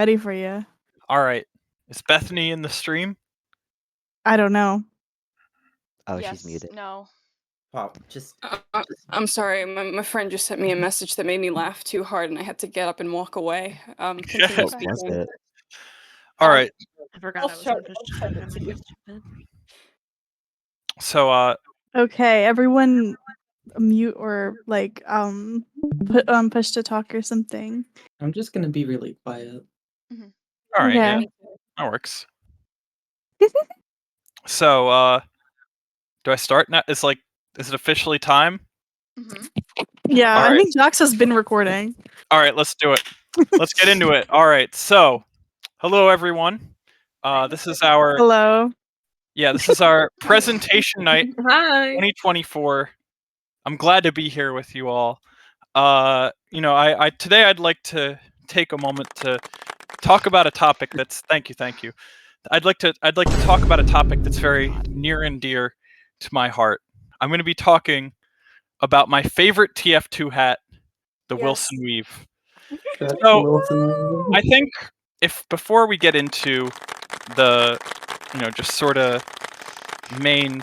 Ready for you. All right. Is Bethany in the stream? I don't know. Oh, Yes, she's muted. No. Oh, just I'm sorry. My friend just sent me a message that made me laugh too hard, and I had to get up and walk away. Continue What speaking. was it? All right. I forgot I'll I was show on it. this I'll send it chat. to you. So, Okay, everyone mute or push to talk or something. I'm just gonna be really quiet. all right. Yeah, Okay. that works. So, do I start now? Is it officially time? Yeah, All I right. think Jax has been recording. All right, let's do it. Let's get into it. All right. So, hello everyone. This is our Hello. this is our presentation night Hi. 2024. I'm glad to be here with you all. I today I'd like to take a moment to talk about a topic that's thank you. I'd like to talk about a topic that's very near and dear to my heart. I'm going to be talking about my favorite TF2 hat, the Wilson Weave. So, Wilson. I think if before we get into the just sort of main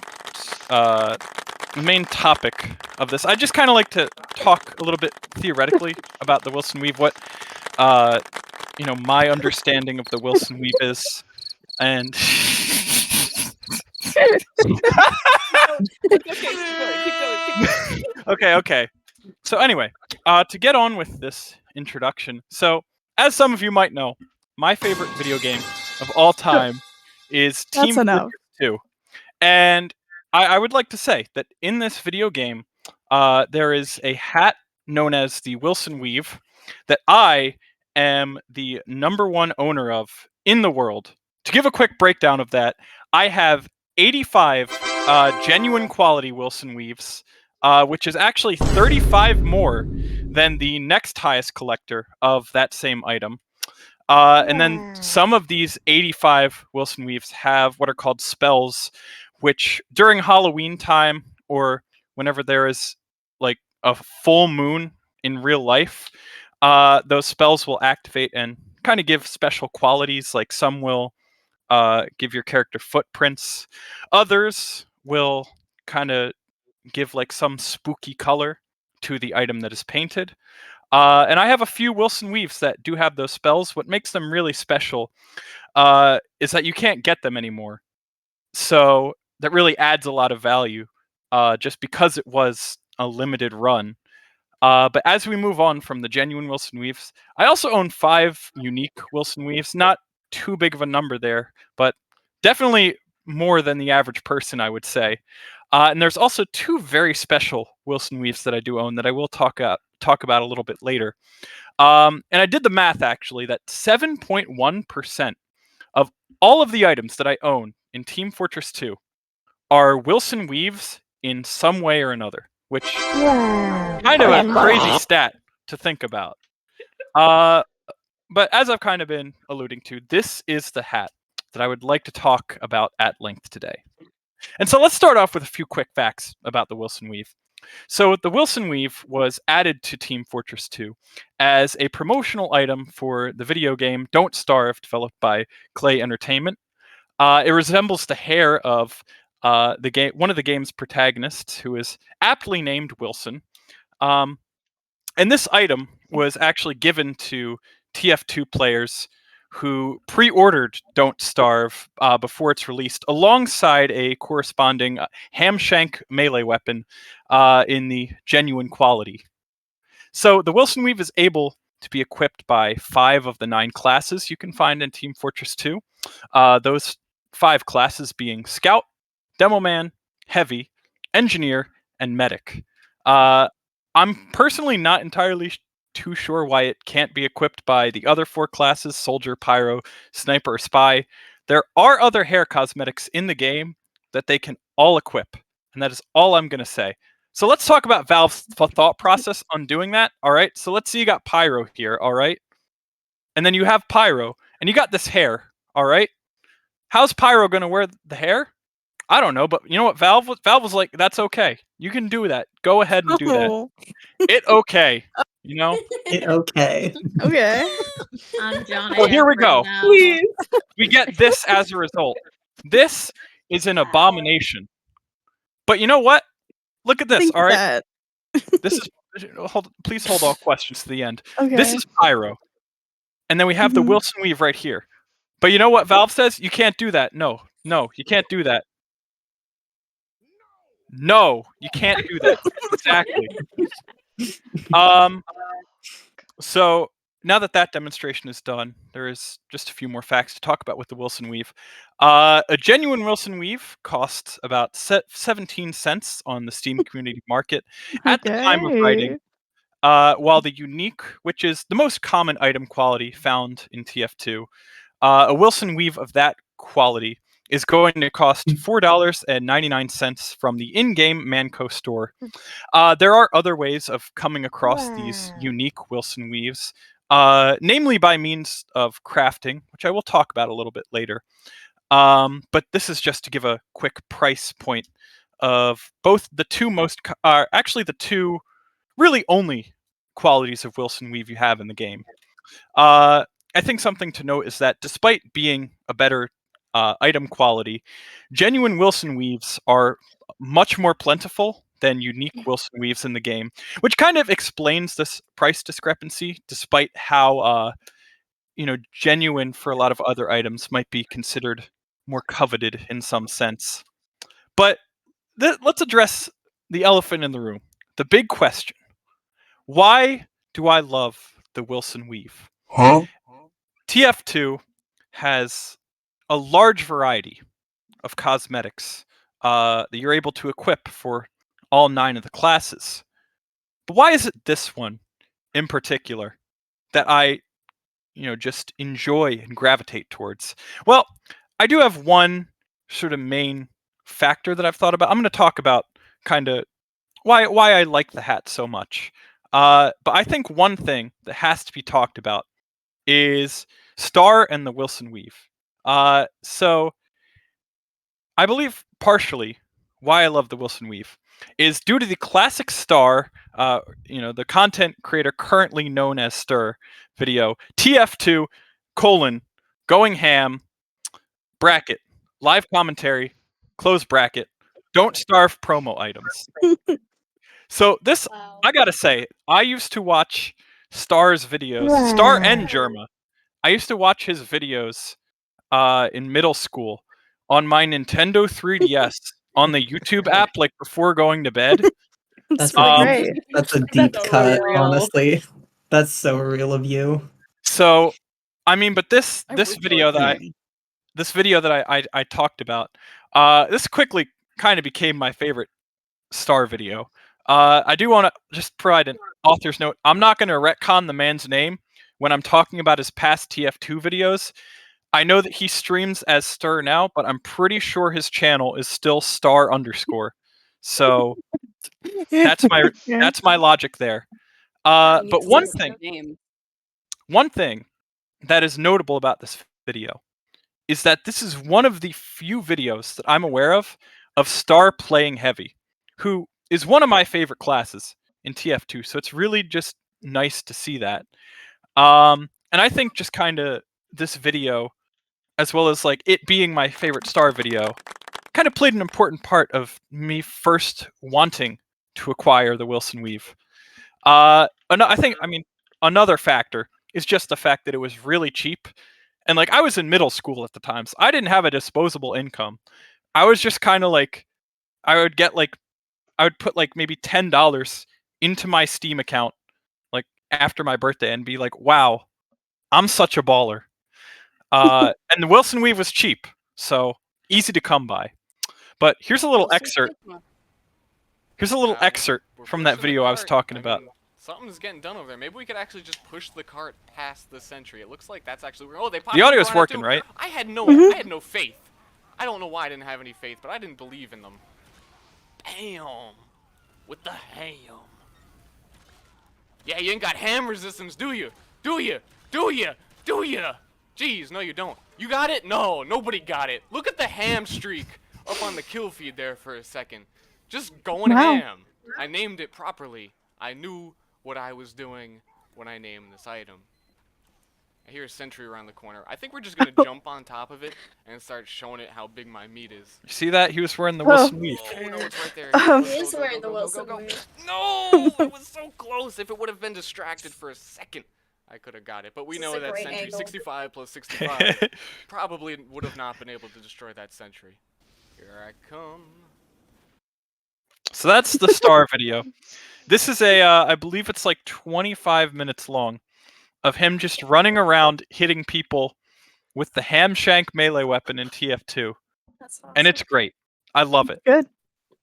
topic of this, I just kind of like to talk a little bit theoretically about the Wilson Weave, what my understanding of the Wilson Weave is, and okay. So anyway, to get on with this introduction, so as some of you might know, my favorite video game of all time is Team Fortress 2, and I would like to say that in this video game, there is a hat known as the Wilson Weave that I am the #1 owner of in the world. To give a quick breakdown of that, I have 85 genuine quality Wilson Weaves, which is actually 35 more than the next highest collector of that same item. And then some of these 85 Wilson Weaves have what are called spells, which during Halloween time or whenever there is like a full moon in real life, those spells will activate and kind of give special qualities. Like some will give your character footprints. Others will kind of give like some spooky color to the item that is painted. And I have a few Wilson Weaves that do have those spells. What makes them really special is that you can't get them anymore. So that really adds a lot of value just because it was a limited run. But as we move on from the genuine Wilson Weaves, I also own 5 unique Wilson Weaves. Not too big of a number there, but definitely more than the average person, I would say. And there's also 2 very special Wilson Weaves that I do own that I will talk about a little bit later. And I did the math, actually, that 7.1% of all of the items that I own in Team Fortress 2 are Wilson Weaves in some way or another, which kind of a crazy stat to think about. But as I've kind of been alluding to, this is the hat that I would like to talk about at length today. And so let's start off with a few quick facts about the Wilson Weave. So the Wilson Weave was added to Team Fortress 2 as a promotional item for the video game Don't Starve, developed by Clay Entertainment. It resembles the hair of one of the game's protagonists, who is aptly named Wilson. And this item was actually given to TF2 players who pre-ordered Don't Starve before it's released, alongside a corresponding ham-shank melee weapon in the genuine quality. So the Wilson Weave is able to be equipped by 5 of the 9 classes you can find in Team Fortress 2. Those 5 classes being Scout, Demoman, Heavy, Engineer, and Medic. I'm personally not entirely too sure why it can't be equipped by the other 4 classes, Soldier, Pyro, Sniper, or Spy. There are other hair cosmetics in the game that they can all equip, and that is all I'm going to say. So let's talk about Valve's thought process on doing that, all right? So let's say you got Pyro here, all right? And then you have Pyro, and you got this hair, all right? How's Pyro going to wear the hair? I don't know, but you know what Valve was like? That's okay. You can do that. Go ahead and do that. Oh, It okay. You know? Okay. okay. I'm John. So here we go. Please. We get this as a result. This is an abomination. But you know what? Look at this, Think all right? that. This is please hold all questions to the end. Okay. This is Pyro. And then we have the Mhm. Wilson Weave right here. But you know what Valve says? You can't do that. No, you can't do that. No, you can't do that. Exactly. So now that demonstration is done, there is just a few more facts to talk about with the Wilson Weave. A genuine Wilson Weave costs about 17 cents on the Steam community market at the time of writing. While the unique, which is the most common item quality found in TF2, a Wilson Weave of that quality is going to cost $4.99 from the in-game Manco store. There are other ways of coming across these unique Wilson Weaves, namely by means of crafting, which I will talk about a little bit later. But this is just to give a quick price point of both the two actually the two really only qualities of Wilson Weave you have in the game. I think something to note is that despite being a better item quality, genuine Wilson Weaves are much more plentiful than unique Wilson Weaves in the game, which kind of explains this price discrepancy, despite how genuine for a lot of other items might be considered more coveted in some sense. But let's address the elephant in the room, the big question. Why do I love the Wilson Weave? Huh? TF2 has a large variety of cosmetics that you're able to equip for all 9 of the classes. But why is it this one in particular that I, just enjoy and gravitate towards? Well, I do have one sort of main factor that I've thought about. I'm going to talk about kind of why I like the hat so much. But I think one thing that has to be talked about is Star and the Wilson Weave. So I believe partially why I love the Wilson Weave is due to the classic Star, the content creator currently known as Stir video, TF2, going ham, bracket, live commentary, close bracket, don't starve promo items. So this, I gotta say, I used to watch Star's videos, Star and Germa. I used to watch his videos in middle school on my Nintendo 3DS on the YouTube app, like before going to bed. That's really great. That's a deep That's cut, real. honestly. That's so real of you. So, I mean, but this I video really that I talked about, this quickly kind of became my favorite Star video. I do want to just provide an author's note. I'm not going to retcon the man's name when I'm talking about his past TF2 videos. I know that he streams as Stir now, but I'm pretty sure his channel is still Star_. So that's my logic there. I need But to one listen thing to the name. that is notable about this video is that this is one of the few videos that I'm aware of Star playing heavy, who is one of my favorite classes in TF2. So it's really just nice to see that. And I think just kind of this video, as well as like it being my favorite Star video, kind of played an important part of me first wanting to acquire the Wilson Weave. I mean, another factor is just the fact that it was really cheap. And like I was in middle school at the time, so I didn't have a disposable income. I was just kind of like, I would put like maybe $10 into my Steam account, like after my birthday, and be like, wow, I'm such a baller. And the Wilson Weave was cheap, so easy to come by. But here's a little excerpt. Here's a little excerpt from that video I was talking about. Something's getting done over there. Maybe we could actually just push the cart past the sentry. It looks like that's actually. Oh, they popped The audio's up on it working, too. right? I had no faith. I don't know why I didn't have any faith, but I didn't believe in them. Bam! With the ham. Yeah, you ain't got ham resistance, do you? Do you? Do you? Do you? Jeez, no you don't. You got it? No, nobody got it. Look at the ham streak up on the kill feed there for a second. Just going Wow. ham. I named it properly. I knew what I was doing when I named this item. I hear a sentry around the corner. I think we're just gonna jump on top of it and start showing it how big my meat is. You see that? He was wearing the Wilson weave. Oh no, it's right there. He is wearing the Wilson weave. No, it was so close. If it would have been distracted for a second, I could have got it. But we This know is a that great sentry angle. 65 plus 65 probably would have not been able to destroy that sentry. Here I come. So that's the star video. This is a, I believe it's like 25 minutes long of him just running around hitting people with the ham shank melee weapon in TF2. That's awesome. And it's great. I love it. Good.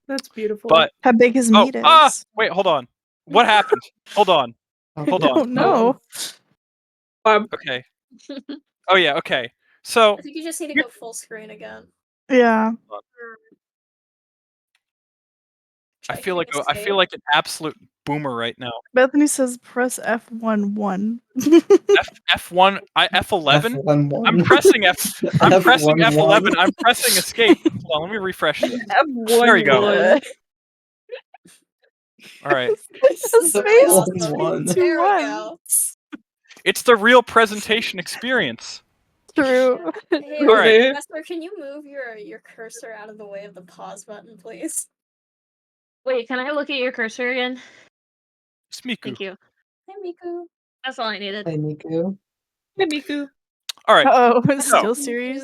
That's beautiful. But, How big his meat is. wait, hold on. What happened? Hold on. Hold Oh on. no. Okay. Oh yeah, okay. So, I think you just need to go full screen again. Yeah. I feel like an absolute boomer right now. Bethany says press F11. F1, F11. F11. I'm pressing pressing F11. F11. I'm pressing escape. Hold on, let me refresh this. F1. There you go. All right. His The face F11. is There we 2-1. go. It's the real presentation experience. True. Hey, All right. Vesper, can you move your cursor out of the way of the pause button, please? Wait, can I look at your cursor again? It's Miku. Thank you. Hi, Miku. That's all I needed. Hey, Miku. Hey, Miku. All right. Oh, So- Steel Series.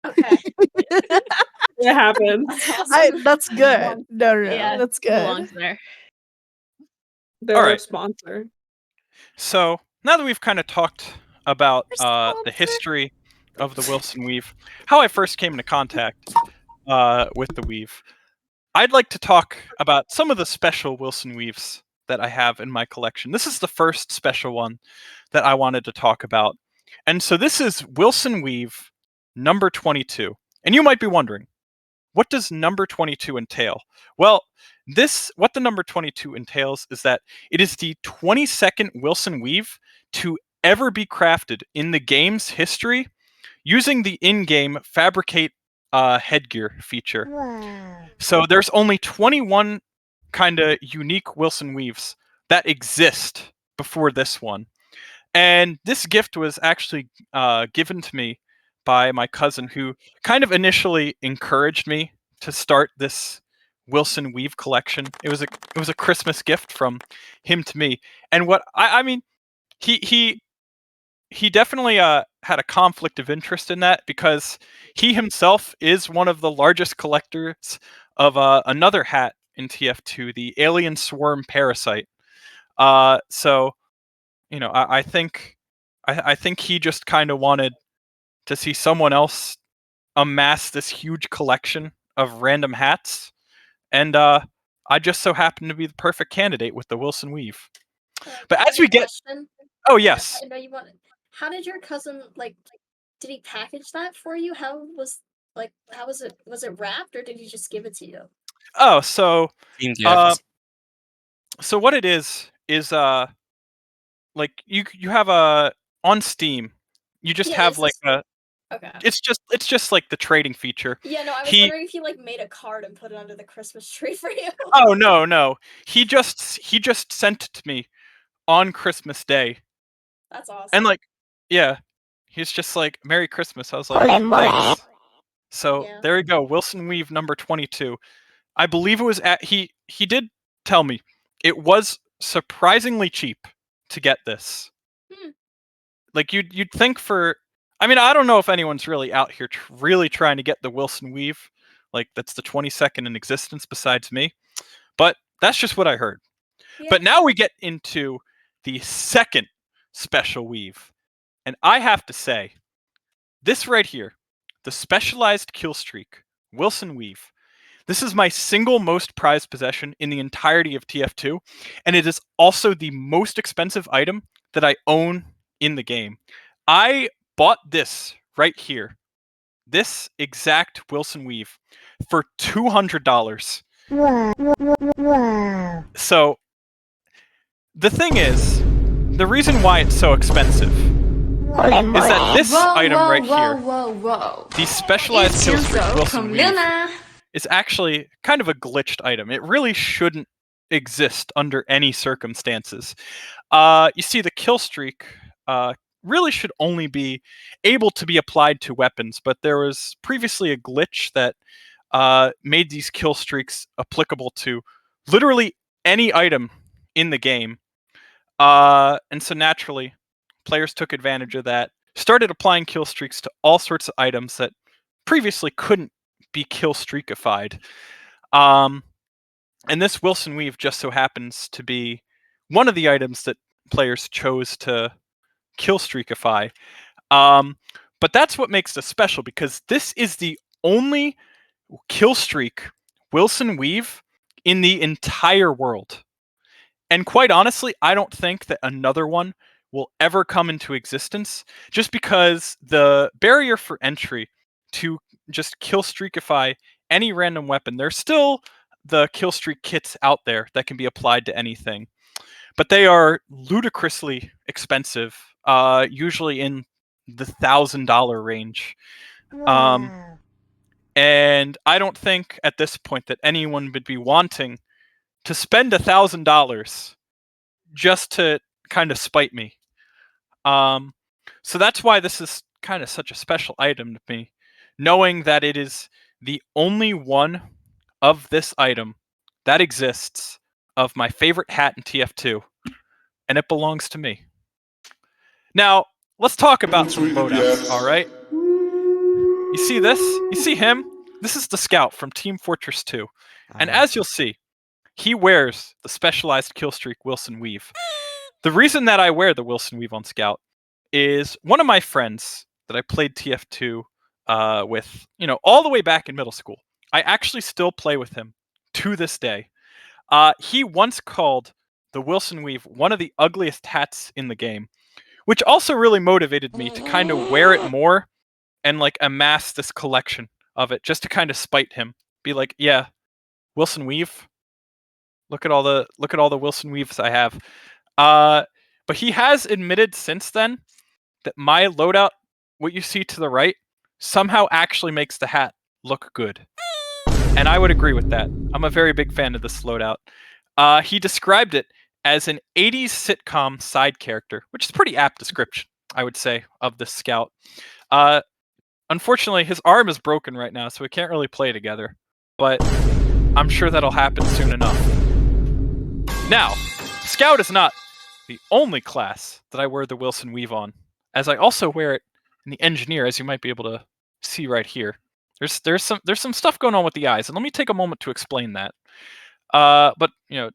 Okay. What happened? That's awesome. That's good. No, Yeah, that's Belongs good. there. They're All our right. sponsor. So now that we've kind of talked about We're the sponsored. history of the Wilson weave, how I first came into contact with the weave, I'd like to talk about some of the special Wilson weaves that I have in my collection. This is the first special one that I wanted to talk about. And so this is Wilson weave number 22. And you might be wondering, what does number 22 entail? Well, what the number 22 entails is that it is the 22nd Wilson weave to ever be crafted in the game's history using the in-game fabricate headgear feature. Wow. So there's only 21 kind of unique Wilson weaves that exist before this one. And this gift was actually given to me by my cousin, who kind of initially encouraged me to start this Wilson weave collection. It was a Christmas gift from him to me. And what I mean, he definitely had a conflict of interest in that, because he himself is one of the largest collectors of another hat in TF2, the Alien Swarm Parasite. So, you know, I think he just kind of wanted to see someone else amass this huge collection of random hats, and I just so happened to be the perfect candidate with the Wilson weave. But as we get, oh yes, I know you want. How did your cousin did he package that for you? How was it? Was it wrapped, or did he just give it to you? oh so Team uh, gift. so what it is like you have a on Steam, you just Yeah, have it's like just- a Okay. it's just like the trading feature. Yeah, no, I was he- wondering if he made a card and put it under the Christmas tree for you. Oh no, he just sent it to me on Christmas Day. That's awesome. And yeah, he's just like, Merry Christmas. I was like, thanks. So Yeah. there you go, Wilson weave number 22. I believe it was he did tell me it was surprisingly cheap to get this. Like you'd think I mean, I don't know if anyone's really out here really trying to get the Wilson weave, like that's the 22nd in existence besides me, but that's just what I heard. Yeah. But now we get into the second special weave. And I have to say, this right here, the Specialized Killstreak Wilson weave, this is my single most prized possession in the entirety of TF2, and it is also the most expensive item that I own in the game. I bought this right here, this exact Wilson weave, for $200. Wow. So, the thing is, the reason why it's so expensive is that this item right here, Whoa. the Specialized Killstreak Wilson weave, is actually kind of a glitched item. It really shouldn't exist under any circumstances. You see, the kill streak really should only be able to be applied to weapons, but there was previously a glitch that made these kill streaks applicable to literally any item in the game. And so naturally, players took advantage of that, started applying kill streaks to all sorts of items that previously couldn't be kill streakified. And this Wilson Weave just so happens to be one of the items that players chose to kill streakify. But that's what makes this special, because this is the only kill streak Wilson Weave in the entire world. And quite honestly, I don't think that another one will ever come into existence, just because the barrier for entry to just kill streakify any random weapon, there's still the kill streak kits out there that can be applied to anything, but they are ludicrously expensive, usually in the $1,000 range. And I don't think at this point that anyone would be wanting to spend $1,000 just to kind of spite me. So that's why this is kind of such a special item to me, knowing that it is the only one of this item that exists of my favorite hat in TF2, and it belongs to me. Now, let's talk about some loadouts, all right? You see this? You see him? This is the Scout from Team Fortress 2. And as you'll see, he wears the specialized killstreak Wilson Weave. The reason that I wear the Wilson Weave on Scout is one of my friends that I played TF2 with, all the way back in middle school. I actually still play with him to this day. He once called the Wilson Weave one of the ugliest hats in the game, which also really motivated me to kind of wear it more and amass this collection of it, just to kind of spite him. Be like, yeah, Wilson Weave. Look at all the Wilson Weaves I have. But he has admitted since then that my loadout, what you see to the right, somehow actually makes the hat look good. And I would agree with that. I'm a very big fan of this loadout. He described it as an 80s sitcom side character, which is a pretty apt description, I would say, of this Scout. Unfortunately, his arm is broken right now, so we can't really play together. But I'm sure that'll happen soon enough. Now, Scout is not the only class that I wear the Wilson Weave on, as I also wear it in the Engineer, as you might be able to see right here. There's some stuff going on with the eyes, and let me take a moment to explain that. But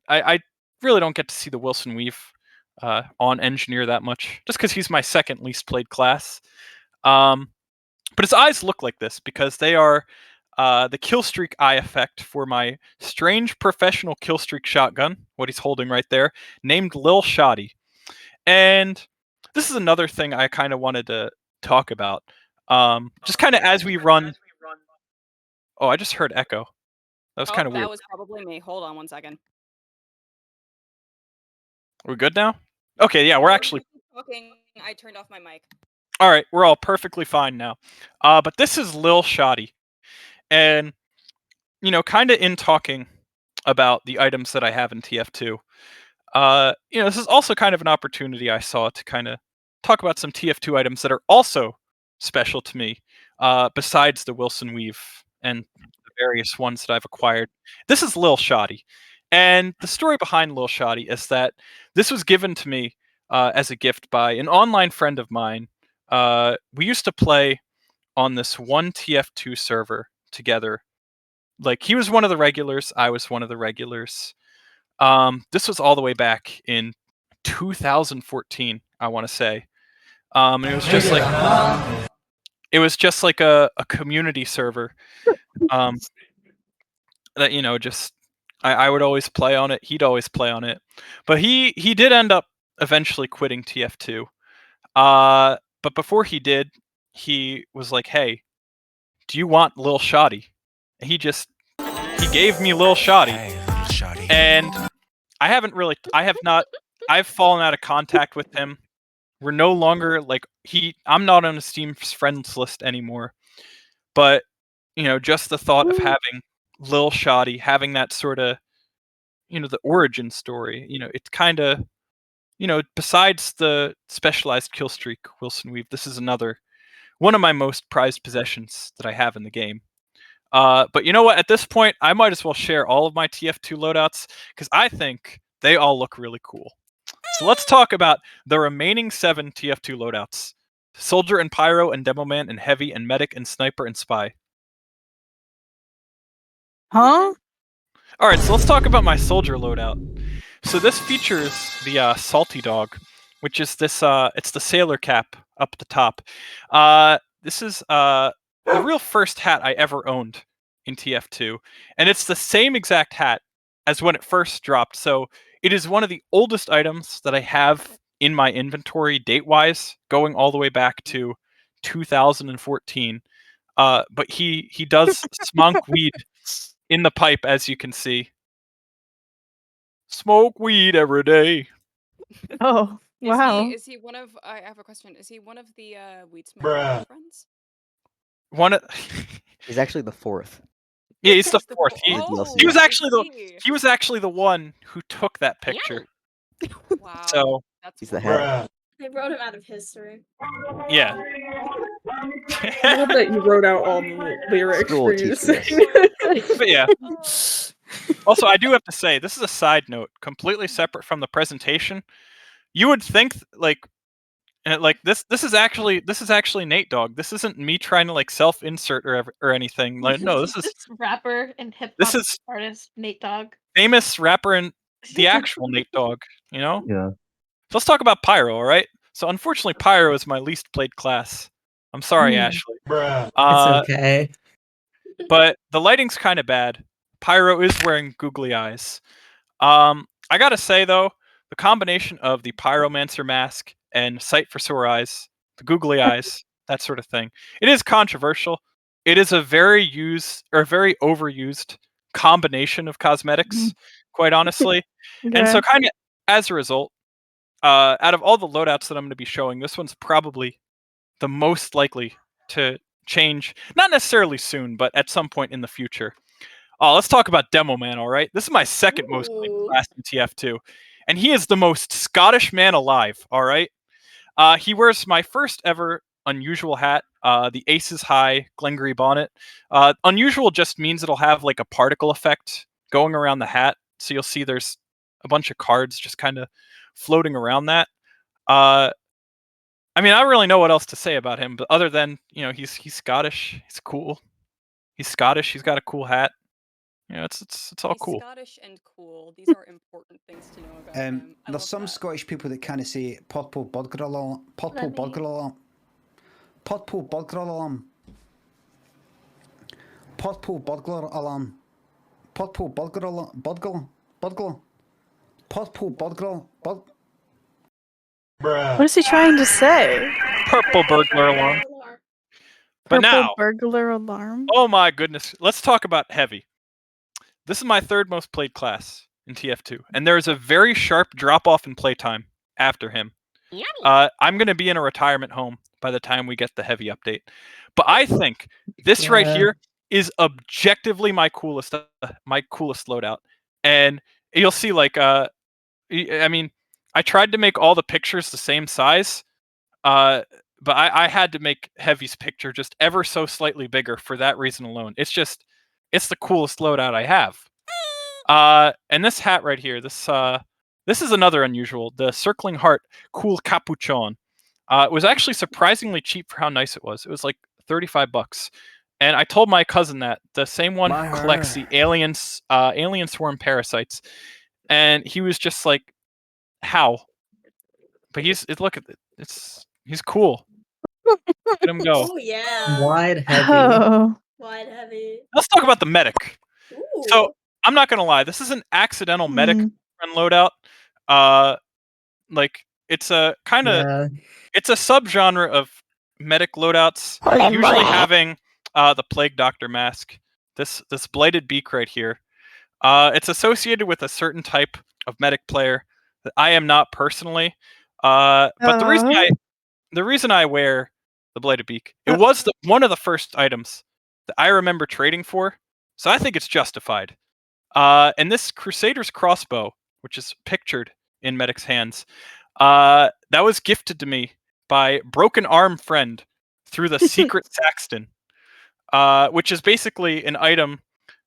I really don't get to see the Wilson Weave on Engineer that much, just because he's my second least played class. But his eyes look like this because they are the killstreak eye effect for my strange professional killstreak shotgun, what he's holding right there, named Lil Shoddy. And this is another thing I kind of wanted to talk about. Just kind of as we run. Oh, I just heard echo. That was kind of weird. That was probably me. Hold on one second. We're good now? Okay, yeah, we're actually talking. I turned off my mic. All right, we're all perfectly fine now. But this is Lil Shoddy. And, kind of in talking about the items that I have in TF2, this is also kind of an opportunity I saw to kind of talk about some TF2 items that are also special to me, besides the Wilson Weave and the various ones that I've acquired. This is Lil Shoddy. And the story behind Lil Shoddy is that this was given to me as a gift by an online friend of mine. We used to play on this one TF2 server together. He was one of the regulars, I was one of the regulars. This was all the way back in 2014, I want to say. And it was just a community server. That just I would always play on it. He'd always play on it. But he did end up eventually quitting TF2. But before he did, he was like, "Hey, do you want Lil Shoddy?" And he gave me Lil Shoddy. And I've fallen out of contact with him. We're no longer I'm not on a Steam friends list anymore. But, just the thought of having Lil Shoddy having that sort of, the origin story. It's kind of, besides the specialized kill streak, Wilson Weave, this is another one of my most prized possessions that I have in the game. But you know what? At this point, I might as well share all of my TF2 loadouts because I think they all look really cool. So let's talk about the remaining 7 TF2 loadouts. Soldier and Pyro and Demoman and Heavy and Medic and Sniper and Spy. Huh? Alright, so let's talk about my Soldier loadout. So this features the Salty Dog, which is this, it's the sailor cap up at the top. This is the real first hat I ever owned in TF2, and it's the same exact hat as when it first dropped, so it is one of the oldest items that I have in my inventory date-wise, going all the way back to 2014. But he does smonk weed in the pipe, as you can see. Smoke weed every day. Oh, wow. Is he one of? I have a question. Is he one of the weed smoking friends? One of He's actually the 4th. Yeah, he's the 4th. He was I actually see. he was actually the one who took that picture. Wow. So That's He's the wild. head. They wrote him out of history. yeah. I love that you wrote out all the lyrics School for you to teaches sing. But yeah. Oh. Also, I do have to say, this is a side note, completely separate from the presentation. You would think this is actually Nate Dogg. This isn't me trying to self-insert or anything. Like, no, this is rapper and hip this hop is artist Nate Dogg. famous rapper and the actual Nate Dogg. Yeah. So let's talk about Pyro, all right? So unfortunately, Pyro is my least played class. I'm sorry, Ashley. It's okay. But the lighting's kind of bad. Pyro is wearing googly eyes. I gotta say though, the combination of the Pyromancer mask and Sight for Sore Eyes, the googly eyes, that sort of thing, it is controversial. It is a very overused combination of cosmetics, quite honestly. And so, kind of as a result, out of all the loadouts that I'm going to be showing, this one's probably the most likely to change. Not necessarily soon, but at some point in the future. Let's talk about Demoman, all right? This is my second most played class in TF2. And he is the most Scottish man alive, all right? He wears my first ever unusual hat, the Aces High Glengarry bonnet. Unusual just means it'll have like a particle effect going around the hat. So you'll see there's a bunch of cards just kind of floating around that. I mean, I don't really know what else to say about him, but other than, he's Scottish, he's cool. He's Scottish, he's got a cool hat. It's all cool. Scottish and cool. These are important things to know about him. There's some Scottish people that kind of say purple burglar alarm, purple burglar alarm, purple burglar alarm, purple burglar alarm, purple burglar alarm, burglar, purple burglar, What is he trying to say? Purple burglar alarm. But Purple now, burglar alarm? oh my goodness, let's talk about Heavy. This is my third most played class in TF2, and there is a very sharp drop-off in playtime after him. I'm going to be in a retirement home by the time we get the Heavy update. But I think this right here is objectively my coolest loadout. And you'll see, I mean, I tried to make all the pictures the same size, but I had to make Heavy's picture just ever so slightly bigger for that reason alone. It's the coolest loadout I have. And this hat right here, this is another unusual, the Circling Heart Cool Capuchon. It was actually surprisingly cheap for how nice it was. It was like $35. And I told my cousin that, the same one who collects the alien swarm parasites. And he was just like, how? But he's cool. Let him go. Oh yeah. Wide heavy. Oh. Wide heavy. Let's talk about the medic. Ooh. So I'm not gonna lie, this is an accidental medic run loadout. It's a kind of it's a subgenre of medic loadouts, usually having the Plague Doctor mask. This blighted beak right here. It's associated with a certain type of medic player that I am not personally. But the reason I wear the blighted beak, it was one of the first items that I remember trading for So I think it's justified. And this Crusader's crossbow, which is pictured in Medic's hands, that was gifted to me by Broken Arm Friend through the Secret Saxton, which is basically an item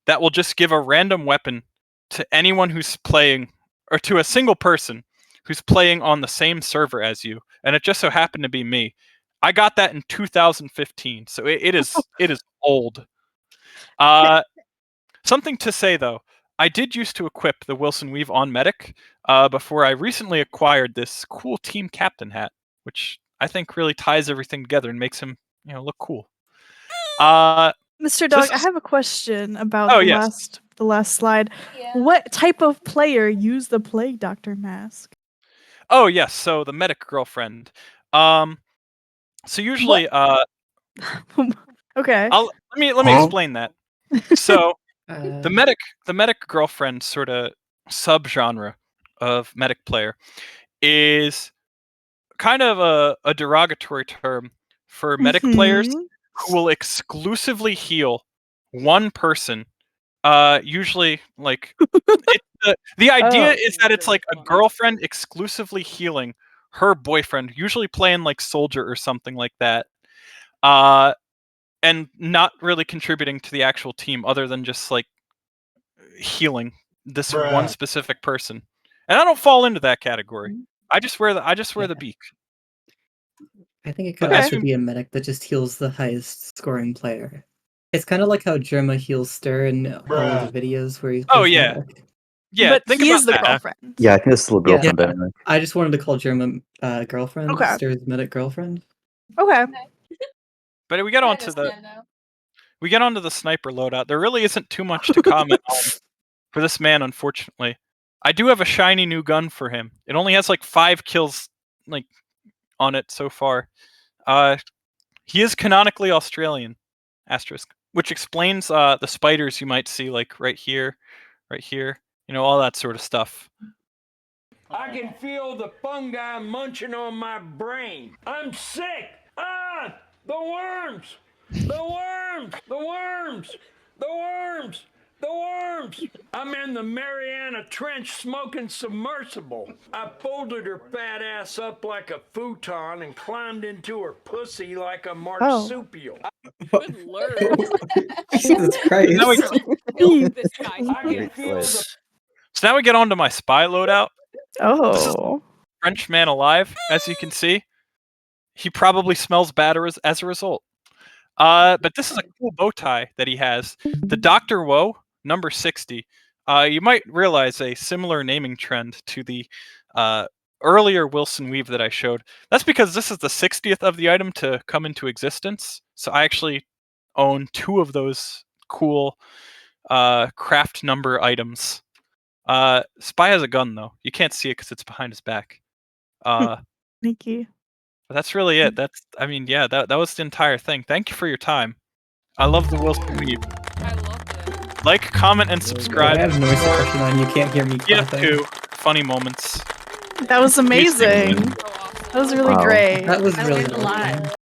that will just give a random weapon to anyone who's playing, or to a single person who's playing on the same server as you. And it just so happened to be me. I got that in 2015, so it is old. Something to say though, I did used to equip the Wilson Weave on Medic before I recently acquired this cool team captain hat, which I think really ties everything together and makes him, look cool. Mr. Dog, I have a question about the last slide. Yeah. What type of player used the Plague Doctor mask? Oh yes, so the Medic girlfriend. So usually, Okay. let me explain that. So the medic girlfriend sort of subgenre of medic player is kind of a derogatory term for medic players who will exclusively heal one person. Usually, like the idea is that it's like a girlfriend exclusively healing her boyfriend, usually playing like soldier or something like that, and not really contributing to the actual team other than just like healing this one specific person. And I don't fall into that category. I just wear the beak. I think it could also be a medic that just heals the highest scoring player. It's kind of like how Germa heals Stir in all the videos where he plays medic. Yeah, but think he about is the that. girlfriend. Yeah, I think this is the girlfriend dynamic. I just wanted to call Germa girlfriend, Stir's medic girlfriend. Okay. But we get onto the sniper loadout. There really isn't too much to comment on for this man, unfortunately. I do have a shiny new gun for him. It only has like 5 kills on it so far. He is canonically Australian, asterisk, which explains the spiders you might see like right here, all that sort of stuff. I can feel the fungi munching on my brain. I'm sick. The worms! The worms! The worms! The worms! The worms! I'm in the Mariana Trench smoking submersible. I folded her fat ass up like a futon and climbed into her pussy like a marsupial. Good lord. Jesus Christ. This guy. I can feel the... So now we get on to my spy loadout. This is Oh. French man alive, as you can see. He probably smells bad as a result. But this is a cool bow tie that he has. The Dr. Woe, number 60. You might realize a similar naming trend to the earlier Wilson Weave that I showed. That's because this is the 60th of the item to come into existence. So I actually own 2 of those cool craft number items. Spy has a gun, though. You can't see it because it's behind his back. Thank you. But that's really it. That was the entire thing. Thank you for your time. I love the Wilson Weave. I loved it. Like, comment, and subscribe. I have noise suppression on. You can't hear me clapping. Get 2 funny moments. That was amazing. So awesome. That was really great. That was I really learned a lot.